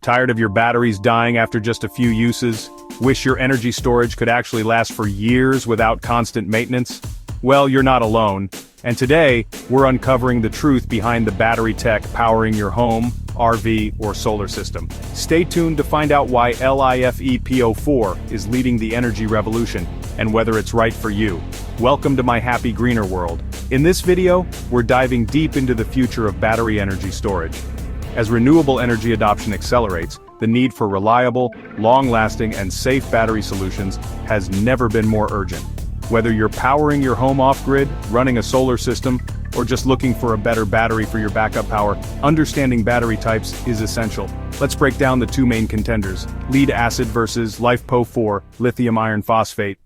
Tired of your batteries dying after just a few uses? Wish your energy storage could actually last for years without constant maintenance? Well, you're not alone. And today, we're uncovering the truth behind the battery tech powering your home, RV, or solar system. Stay tuned to find out why LiFePO4 is leading the energy revolution, and whether it's right for you. Welcome to my happy greener world. In this video, we're diving deep into the future of battery energy storage. As renewable energy adoption accelerates, the need for reliable, long-lasting, and safe battery solutions has never been more urgent. Whether you're powering your home off-grid, running a solar system, or just looking for a better battery for your backup power, understanding battery types is essential. Let's break down the two main contenders: lead acid versus LiFePO4, lithium iron phosphate.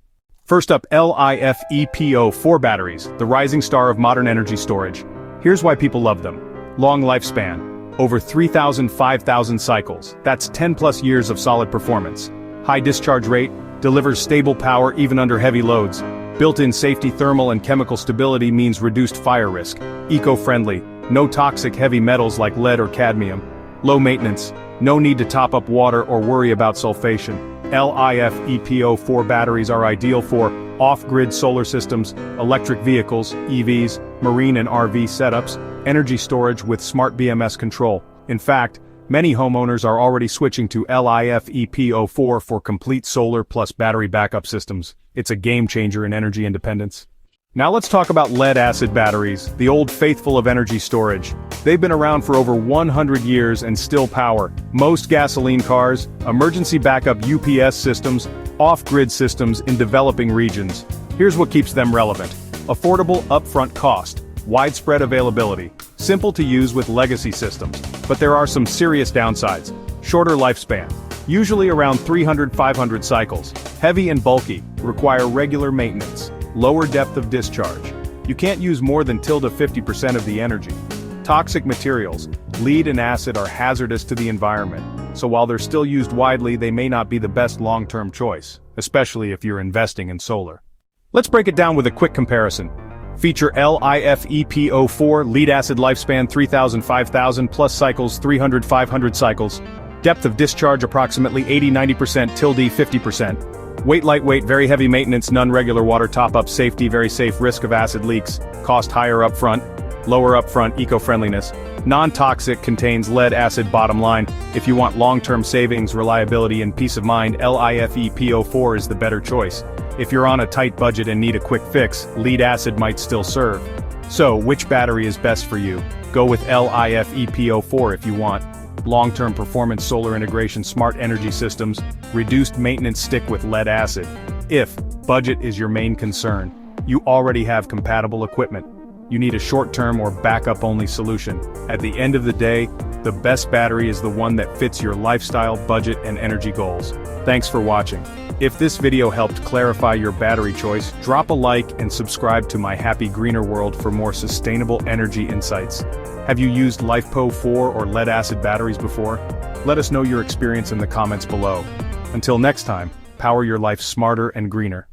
First up, LiFePO4 batteries, the rising star of modern energy storage. Here's why people love them. Long lifespan. Over 5,000 cycles, that's 10 plus years of solid performance. High discharge rate, delivers stable power even under heavy loads. Built-in safety, thermal and chemical stability means reduced fire risk. Eco-friendly, no toxic heavy metals like lead or cadmium. Low maintenance, no need to top up water or worry about sulfation. LiFePO4 batteries are ideal for off-grid solar systems, electric vehicles, EVs, marine and RV setups, energy storage with smart BMS control. In fact, many homeowners are already switching to LiFePO4 for complete solar plus battery backup systems. It's a game changer in energy independence. Now let's talk about lead-acid batteries, the old faithful of energy storage. They've been around for over 100 years and still power most gasoline cars, emergency backup UPS systems, off-grid systems in developing regions. Here's what keeps them relevant: affordable upfront cost, widespread availability, simple to use with legacy systems. But there are some serious downsides. Shorter lifespan, usually around 300-500 cycles. Heavy and bulky, require regular maintenance. Lower depth of discharge. You can't use more than till to 50% of the energy. Toxic materials, lead and acid are hazardous to the environment, so while they're still used widely, they may not be the best long-term choice, especially if you're investing in solar. Let's break it down with a quick comparison. Feature LiFePO4, lead acid lifespan 3,000-5,000 plus cycles, 300-500 cycles. Depth of discharge approximately 80-90% till D 50%. Weight lightweight, very heavy maintenance, none regular water top-up, safety very safe, risk of acid leaks, cost higher upfront, lower upfront, eco-friendliness. Non-toxic, contains lead acid. Bottom line, if you want long-term savings, reliability and peace of mind, LiFePO4 is the better choice. If you're on a tight budget and need a quick fix, lead acid might still serve. So, which battery is best for you? Go with LiFePO4 if you want long-term performance, solar integration, smart energy systems, reduced maintenance. Stick with lead acid. If budget is your main concern, you already have compatible equipment. You need a short-term or backup-only solution. At the end of the day, the best battery is the one that fits your lifestyle, budget, and energy goals. Thanks for watching. If this video helped clarify your battery choice, drop a like and subscribe to my happy greener world for more sustainable energy insights. Have you used LiFePO4 or lead-acid batteries before? Let us know your experience in the comments below. Until next time, power your life smarter and greener.